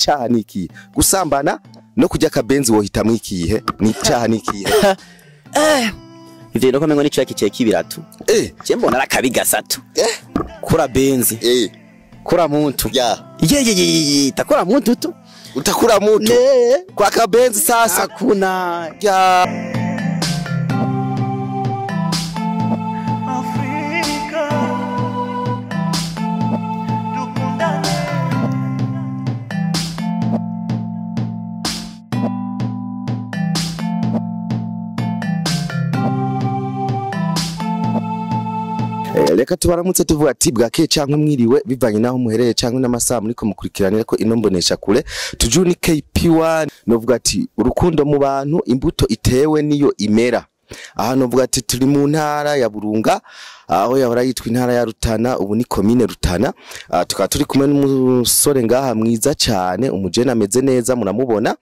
icaha niki gusambana no kujya kabenzi wohitamwe ikihe ni icaha niki ivyo noko mengo nico yakice kibiratu je mbona arakabi gasatu kura benzi kura muntu ye takura muntu tu utakura muntu kwa kabenzi sasa kuna reka tubaramutse tuvuga ati bwake canke mwiriwe bivanye naho muhereye canke n'amasaha muri ko mukurikiranira ko inombonesha kure tujuni KP1 novuga ati urukundo mu bantu imbuto itewe niyo imera aha novuga ati turi mu ntara ya Burunga aho yahora yitwa intara ya Rutana ubu ni commune Rutana tukaba turi kumwe n'umusore ngaha mwiza cyane umujene ameze neza muramubona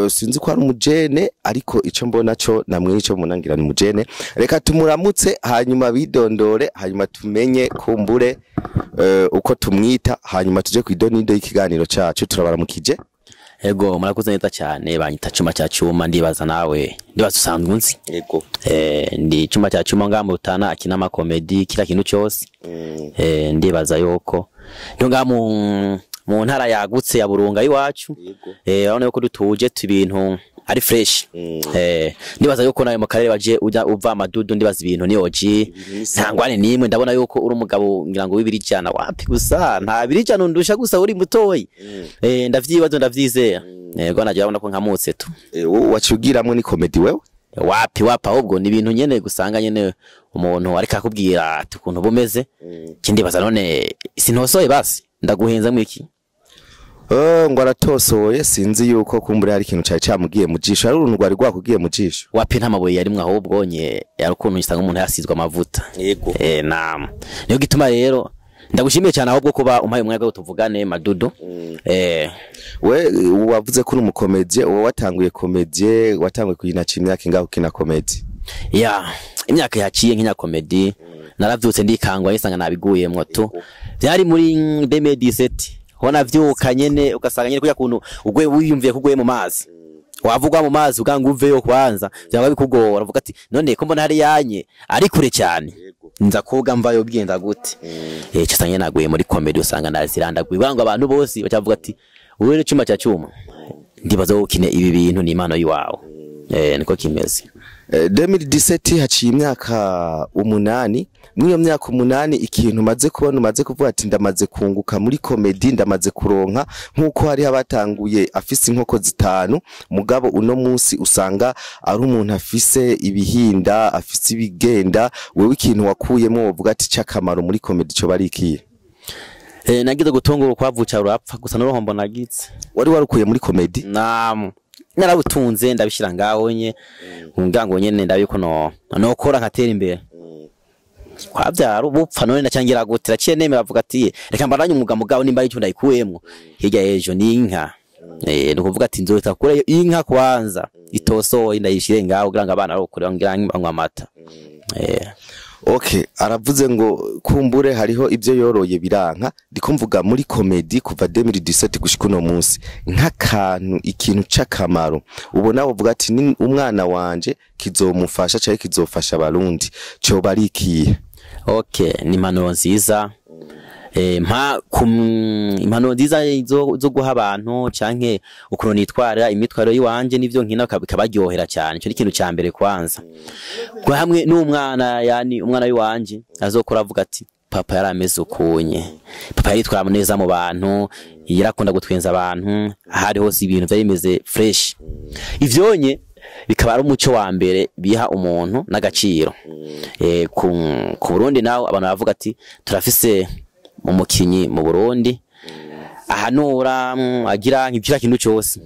sinzi ko ari umujene ariko ico mbona cyo namwe ico munangira ni umujene reka tumuramutse hanyuma bidondore hanyuma tumenye kumbure uko tumwita hanyuma tuje kwidonido y'ikiganiro cacu turabaramukije. Ego murakoze neza cyane banyita Cuma cya Cuma ndibaza nawe ndibaza usanzwe unzi. Ego ndi Cuma cya Cuma ngamba Rutana akina ama comedy kila kintu cyose ndibaza yuko ndo mu ntara yagutse ya Burunga iwacu urabona yuko dutuje ibintu ari fresh ndibaza yuko nawe mu karere baje ujya uva amadudu ndibaza ibintu ni oji ntangwane nimwe ndabona yuko uri umugabo ngira ngo wibirijana wapi gusa nta birijana ndusha gusa uri mutoyi ndavyibazo ndavyizera yego naje urabona ko nkamutse tu wacugiramwe ni comedy wewe wapi ahubwo ni ibintu nyene gusanga nyene umuntu ariko akubwira tukuntu bumeze kindi baza none sintosoye basi ndaguhenza mwiki ngo aratosoye sinzi yuko kumbure hari ikintu cyari cyamugiye mu jisho ari uruntu rwari rwakugiye mu jisho wapi nta mabuye yari mwe ahubwo nye yari ukuntu gisanga umuntu yasizwe amavuta yego naam niyo gituma rero ndagushimiye cyane ahubwo kuba umpaye umwanya wo tuvugane madudu we wavuze ko uri umukomedie uwo watanguye komedie watanguye kuyinaca imyaka ingaho kina komedie imyaka yaciye nk'inya komedi naravyutse ndikangwa nisanga nabiguyemwo tu byari muri 2017 hona vyuka nyene ugasanga nyene kuya kuntu ugwe wiyumviye kugwe mu mazi wavugwa mu mazi uganga uveyo kwanza byaba bikugora uvuga ati none ko mbona hari yanye ari kure cyane nza koga mvayo bigenda gute cyasanye naguye muri comedy usanga nazirandaguye banga abantu bose bacavuga ati wewe Cuma cya Cuma ndibaza ukine ibi bintu ni impano yiwawe niko kimeze 2017 haciye imyaka 8 mwiyo myaka 8 ikintu maze kubona maze kuvuga ati ndamaze kunguka muri comedy ndamaze kuronka nkuko hari abatanguye afise inkoko zitanu mugabo uno munsi usanga ari umuntu afise ibihinda afise ibigenda wewe ikintu wakuyemo wovuga ati cyakamaro muri comedy cyo barikiye nagize gutongura kwavuca urapfa gusa n'uruhombo nagize wari warukuye muri comedy naam narabutunze ndabishira ngaho nye ngango nyene ndabiko no kora nkatera imbere kwabyara ubupfa none nacangira gutira ciye nemera avuga ati reka mbaranye umwuga mugabo nimba ari cyo ndayikuyemwo hirya ejo ni inka no kuvuga ati nzoita kure inka kwanza itosoye ndayishire ngaho kugira ngo abana arokure ngira nkanywa amata Okay aravuze ngo kumbure hariho ibyo yoroye biranka ndikumvuga muri comedy kuva 2017 gushika no munsi nk'akantu ikintu c'akamaro ubona bavuga ati ni umwana wanje kizomufasha cyane kizofasha abarundi cyo barikiye ni impano nziza impano nziza zo guha abantu canke ukuntu nitwara imitwaro yiwanje nivyo nkina kabaryohera cyane cyo ikintu cya mbere kwanza kwa hamwe n'umwana yani umwana wiwanje azokora avuga ati papa yarameze ukunye papa yitwara neza mu bantu yarakunda gutwenza abantu hari hose ibintu byaremeze fresh ivyonye bikaba ari umuco wa mbere biha umuntu n'agaciro ku Burundi naho abantu bavuga ati turafise umukinyi mu Burundi ahanura agira nk'ibyo kintu cyose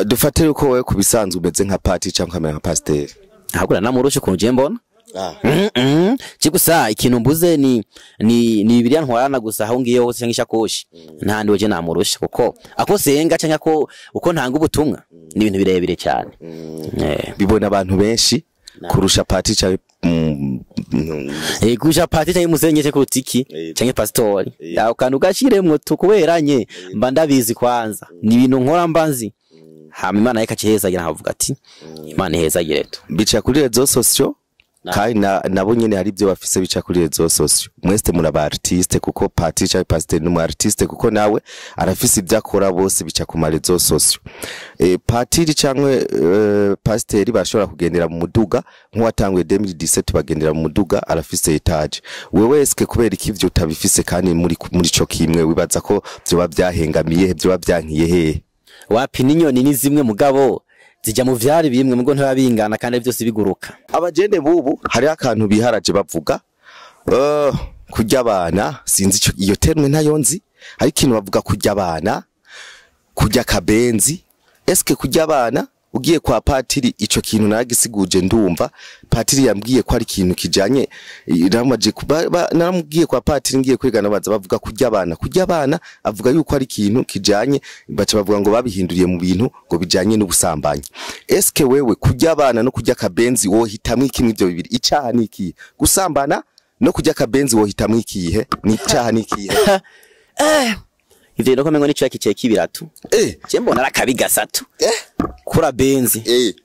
dufate yuko wewe kubisanzwe umeze nka party cyangwa kamera nka pasteur ahagura namurushe ku nje mbona Chigusa ikintu mbuze ni bibiriya ntwarana gusa aho ngiye hose cyangwa ishakoshi ntandi weje namurusha kuko akosenga cyangwa ko uko ntanga ubutumwa ni ibintu birebire cyane bibona abantu benshi kurusha party cyangwa kuja patiri cyangwa musenye ku rutiki cyangwa pastori yaho kantu gashiremwe tukuberanye mba ndabizi kwanza ni ibintu nkora mbanzi hama Imana yakacihezagira havuga ati Imana ihezagire tu bica kuri rezo sosio kandi nabo nyene hari byo bafise bica kuri rezo sosio mweste muraba artiste kuko patiri cyangwa pasteur ni mu artiste kuko nawe arafise ibyo akora bose bica ku marezo sosio patiri cyangwa pasteur bashobora kugendera mu muduga nk'uwatangwe 2017 bagendera mu muduga arafise etage wewe eske kubera ikivyo utabifise kandi muri co kimwe wibaza ko byo babyahengamiye byo babyankiye he wapi n'inyoni ni zimwe mugabo zijya mu vyari bimwe mugo ntibabingana kandi byose biguruka abagende bubu hari akantu biharaje bavuga kurya abana sinzi iyo terme ntayo nzi hari ikintu bavuga kurya abana kurya kabenzi eske kurya abana ugiye kwa patiri ico kintu naragisiguje ndumva patiri yambwiye ko ari ikintu kijanye ramaje naramubwiye kwa patiri ngiye kwigana baza bavuga kurya abana avuga yuko ari ikintu kijanye baca bavuga ngo babihinduriye mu bintu ngo bijanye n'ubusambanyi eske wewe kurya abana no kurya kabenzi wohitamwe ikimwe ibyo bibiri icaha niki gusambana no kurya kabenzi wohitamwe ikihe ni icaha niki ivyo no komengo ni cyo kiceke ibiratu je mbona arakabi gasatu kura benzi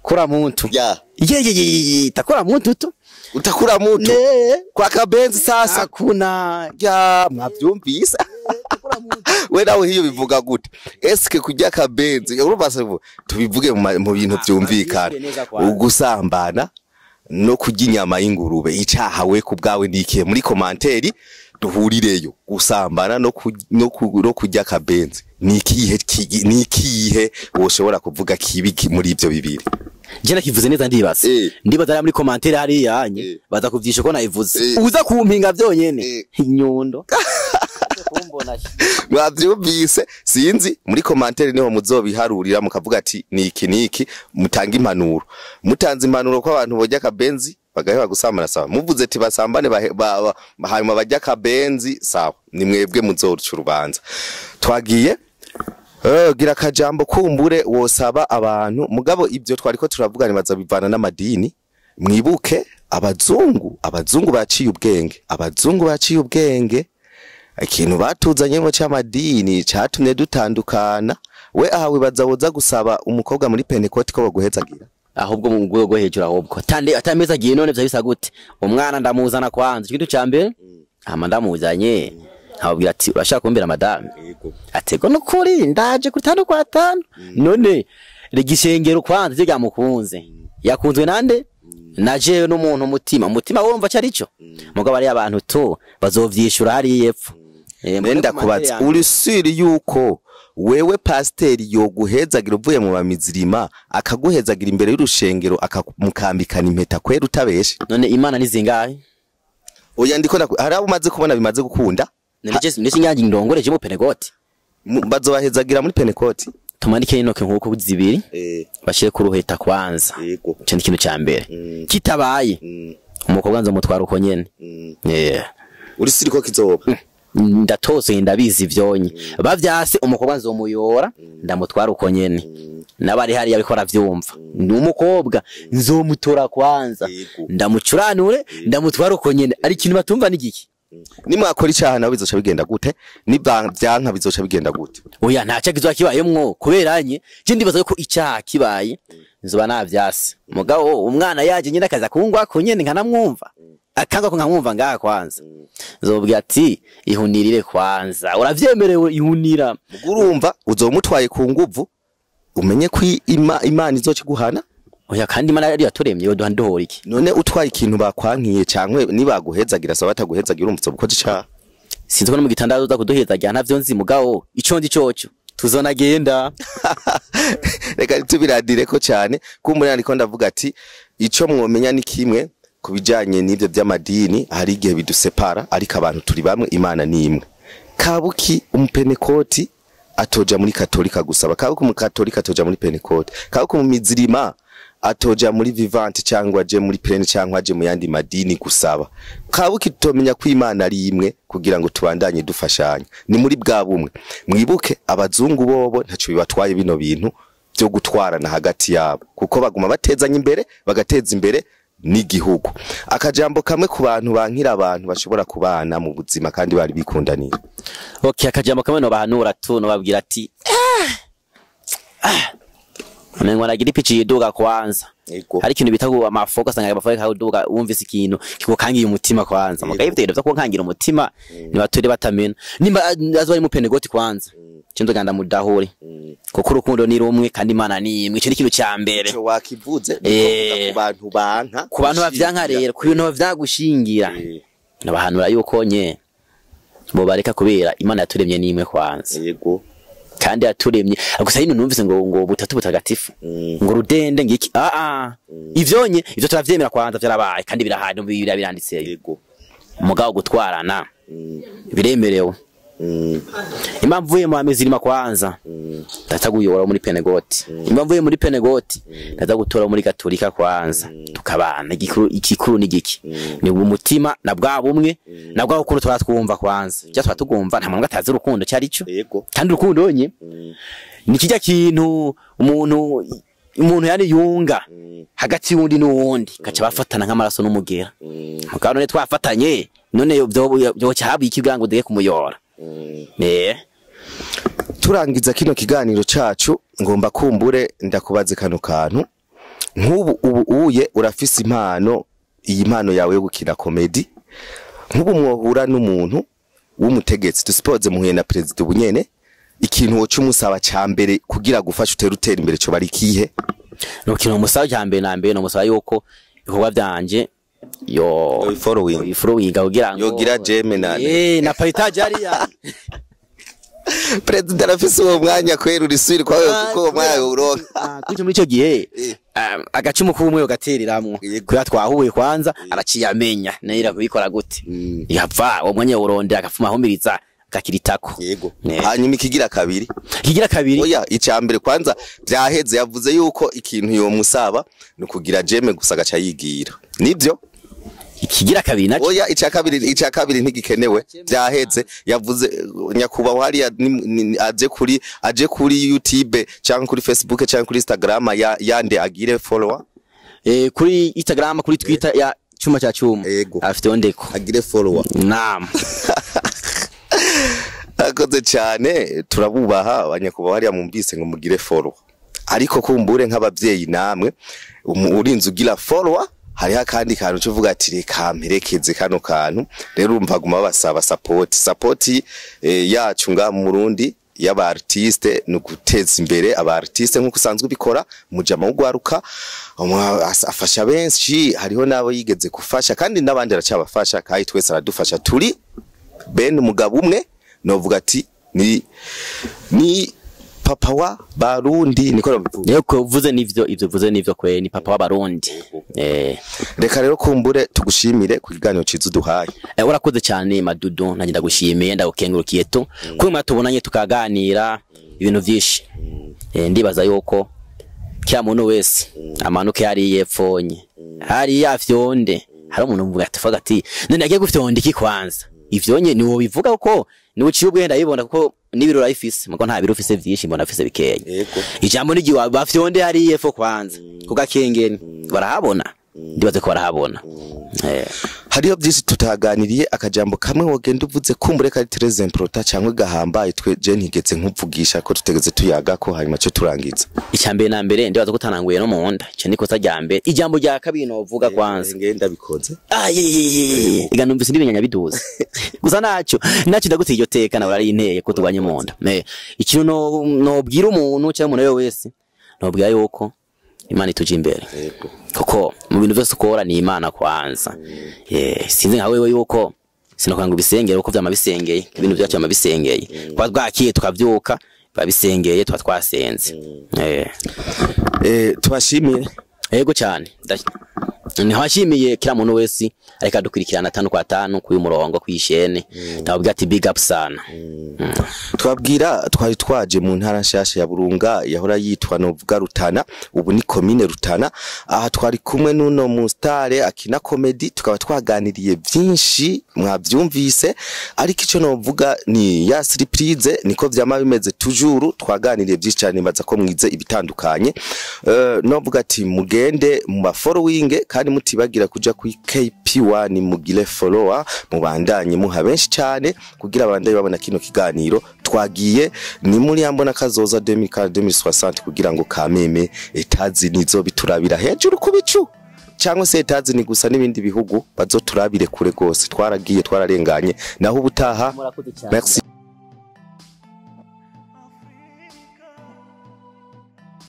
kura muntu ye takura muntu tu utakura muntu kwa kabenzi sasa kuna ya mwavyumvisa we nawe hiyo bivuga gute eske kurya kabenzi urumva tubivuge mu bintu byumvikana ugusambana no kurya inyama y'ingurube icaha we kubgawe ndikiye muri komanteri duhurireyo gusambana no kurya kabenzi nikihe woshobora kuvuga kibiki muri ivyo bibiri je nakivuze neza ndibaza muri commentaire hari yanye baza kuvyisha ko nayivuze uza kumpinga vyonyene inyundo mwavyumvise sinzi muri commentaire niho muzobiharurira mukavuga ati niki mutanga impanuro mutanze impanuro ko abantu bojya kabenzi bagaheba gusambana sawa muvuze ati basambane hanyuma bajya kabenzi sawa ni mwebwe muzoruca urubanza twagiye gira kajambo kumbure wosaba abantu mugabo ibyo twariko turavuga nibaza bivana n'amadini mwibuke abazungu baciye ubwenge ikintu batuzanyemo cy'amadini cyatumye dutandukana we ahawe bazawoza gusaba umukobwa muri Pentecote ko baguhezagira ahubwo mu rwego hejuru ahubwo atameza giye none byabisa gute umwana ndamuzana kwanza ikintu cyambe ama ndamuzanye ababwira ati urashaka kumbira madame atego no kuri ndaje kuri 5 kwa 5 none regishengero kwanza cyo yamukunze yakunzwe nande naje n'umuntu mutima wumva cyarico mugabo ari abantu to bazovyishura hari yepfo nenda kubaza uri siri yuko wewe pasiteri yoguhezagira uvuye mu bamizirima akaguhezagira imbere y'urushengero akamukambikana impeta kwera utabeshe none Imana ni zingahe oya ndiko hari abo umaze kubona bimaze gukunda nese nyangi ndongoreje mu Pentecote bazobahezagira muri Pentecote tumanike inoke nkuko zibiri bashire ku ruheta kwanza cyo ikintu cya mbere kitabaye umukobwa nzo mutwara uko nyene uri siri ko kizoba ndatose ndabizi vyonye bavyase umukobwa nzo muyora ndamutwara uko nyene nabari hari yabikora vyumva ni umukobwa nzo mutora kwanza ndamucuranure ndamutwara uko nyene ari ikintu batumva n'igiki nimwakora icyaha nawe bizoca bigenda gute nibyanka bizoca bigenda gute oya ntaca kizoba kibayemwo kuberanye je ndibaza ko icyaha kibaye nzoba navyase mugabo umwana yaje nyine akaza kungwa ko nyene nkanamwumva akanga ko nkamwumva ngaha kwanza nzobwira ati ihunirire kwanza uravyemerewe ihunira urumva uzomutwaye ku nguvu umenye ko Imana izokiguhana oya kandi Imana yari yaturemye yo duhandohora iki none utwaye ikintu bakwankiye cankwe nibaguhezagira so bataguhezagira urumutse buko gica sinzi ko no mu gitandaro uza kuduhezagira ntavyo nzi mugabo ico ndi coco tuzonagenda reka tubiradire ko cyane kumuri ariko ndavuga ati ico mwomenya ni kimwe kubijanye n'ivyo by'amadini hari igihe bidusepara ariko abantu turi bamwe Imana ni imwe kabuki umupenekoti atoja muri katolika gusaba kabuki mu katolika atoja muri Pentecote kabuki mu mizirima atoja muri Vivante cyangwa aje muri Plene cyangwa aje mu yandi madini gusaba kabuki tutomenya ko Imana ari imwe kugira ngo tubandanye dufashanya ni muri bwa bumwe mwibuke abazungu bobo ntaco bibatwaye bino bintu byo gutwarana hagati yabo kuko baguma batezanya imbere bagateza imbere n'igihugu. Akajambo kamwe ku bantu bankira abantu bashobora kubana mu buzima kandi bari bikundanira. Okay, akajambo kamwe no bahanura tu no babwira ati amengo nagira ipici yiduga kwanza. Hari ikintu bitago amafoka sanga amafoka kaduga wumvise ikintu kikukangiye umutima kwanza. Mugaye bitegereza ko kangira umutima ni bature batamena. Nimba azwari mu penegoti kwanza. Cyo ndoganda mudahure. Kuko urukundo ni rumwe kandi Imana ni imwe. Cyo ni kintu cya mbere. Cyo wakivuze ku bantu banka. Ku bantu bavyanka rero, ku bintu bavyagushingira. Nabahanura yuko nye bo bareka kubera Imana yaturemye ni imwe kwanza. Yego. Kandi yaturemye gusa hino numvise ngo butatu butagatifu ngo rudende ngiki ivyonye ivyo turavyemera kwanza vyarabaye kandi birahari biranditse yego mugabo gutwarana biremerewe impamvu ye mu amezirima kwanza tataguyora muri Penegoti impamvu ye muri Penegoti ndaza gutora muri Gatolika kwanza tukabana ikikuru n'igiki ni umutima na bwa bumwe na bwa ukuntu twatwumva kwanza cyo twatugumva nta muntu atazi urukundo cyari cyo kandi urukundo onye ni kijya kintu umuntu yani yunga hagati y'undi n'uwundi kaca bafatana nk'amaraso n'umugera mugabo none twafatanye none byo cyahabwa ikigango dege kumuyora turangiza kino kiganiro cacu ngomba kumbure ndakubaze kano kantu nk'ubu uye urafise impano iyi mpano yawe yo gukina comedy nk'ubu mwohura n'umuntu w'umutegetsi dusipoze muhuye na president ubunyene ikintu wo cyumusaba cyambere kugira gufasha utera imbere cyo bari kihe no kintu musaba cyambere nambe no musaba yuko ibikorwa byanje yo following kugira ngo yogira jeme nane na partage ariya president arafise uwo mwanya kwera urisubira kwawe kuko mwayo uronka kuko muri cyo gihe agacumu kumwe ugateriramwo kuya twahuye kwanza araciyamenya nayira kubikora gute yapfa uwo mwanya urondera agafuma homiriza gakiritako yego hanyuma ikigira kabiri oya icambere kwanza byaheze yavuze yuko ikintu yo musaba no kugira jeme gusa gaca yigira nibyo ikigira kabiri naco oya ica kabiri ntigikenewe byaheze yavuze nyakuba hari aje kuri YouTube cyangwa kuri Facebook cyangwa kuri Instagram yande agire follower kuri Instagram kuri Twitter ya Chuma cha Chuma afite ondeko agire follower naam akoze cyane turabubaha abanyakuba hari mumbise ngo mugire follower ariko kumbure nk'abavyeyi namwe urinze ugira follower hari hakandi kantu cyo vuga ati reka mperekeze kano kantu rero urumva guma basaba support yacu nga mu Burundi y'aba artiste no guteza imbere aba artiste nkuko usanzwe bikora mujama ugwaruka afasha benshi hariho nabo yigeze gufasha kandi nabandi aracabafasha kai twese aradufasha turi ben umugabo umwe no vuga ati ni papa wa Barundi niko bivuga yeko uvuze nivyo ivyo vuze nivyo kwe ni papa wa Barundi reka rero kumbure tugushimire ku kiganiro cizu duhaye urakoze cyane Madudu nanjye ndagushimiye ndagukengurukiye to kuma tubonanye tukaganira ibintu byinshi ndibaza yuko kya muntu wese amanuke hari yepfonye hari yafyonde hari umuntu mvuga ati none agiye gufyonda iki kwanza ivyonye niwo bivuga uko niwo ciye ubwenda yibona kuko nibirura ifise muko nta birufise vyinshi mbona afise bikeye ijambo nigi bafyonde hari yefo kwanza kugakengeni barahabona ndibaze ko barahabona hariyo byinshi tutaganiriye akajambo kamwe wogenda uvuze kumbure kari très important cyangwa gahambaye twe je ntigeze nkuvugisha ko tutegeze tuyaga ko hanyuma cyo turangiza icyambere na mbere ndibaze ko tananguye no munda cyo niko sajyambere ijambo rya kabiri no vuga kwanza ngenda bikoze iga numvise ndibinyanya biduza gusa naco ndagutse iryo teka na bari inteye ko tubanye munda ikintu no bwira umuntu cyangwa umuntu wese no bwira yuko Imana ituje imbere kuko mu bintu byose ukora ni Imana kwanza sinzi nka wewe yuko sinokanga ubisengera uko vyamabisengeye ibintu byacu amabisengeye kwa bwakiye tukavyuka babisengeye twasenze tubashimire yego cyane ntihashimiye kila muntu wese ariko dukurikirana 5 kwa 5 kuyu murongo kwishene ndababwira ati big up sana twabwira twari twaje mu ntara nshasha ya Burunga yahora yitwa novuga Rutana ubu ni commune Rutana aha twari kumwe nuno mustare akina comedy tukaba twaganiriye byinshi mwabyumvise ariko ico novuga ni ya surprise niko vyama bimeze toujours twaganiriye byinshi cyane baza ko mwize ibitandukanye novuga ati mugende mu following kandi kandi mutibagira kuja ku KP1 mugire follower mubandanye muha benshi cyane kugira abandanye babona kino kiganiro twagiye ni muri yambona kazoza 2060 kugira ngo kameme etazi nizo biturabira hejuru kubicu cyangwa se etazi ni gusa n'ibindi bihugu bazoturabire kure gose twaragiye twararenganye naho ubutaha merci.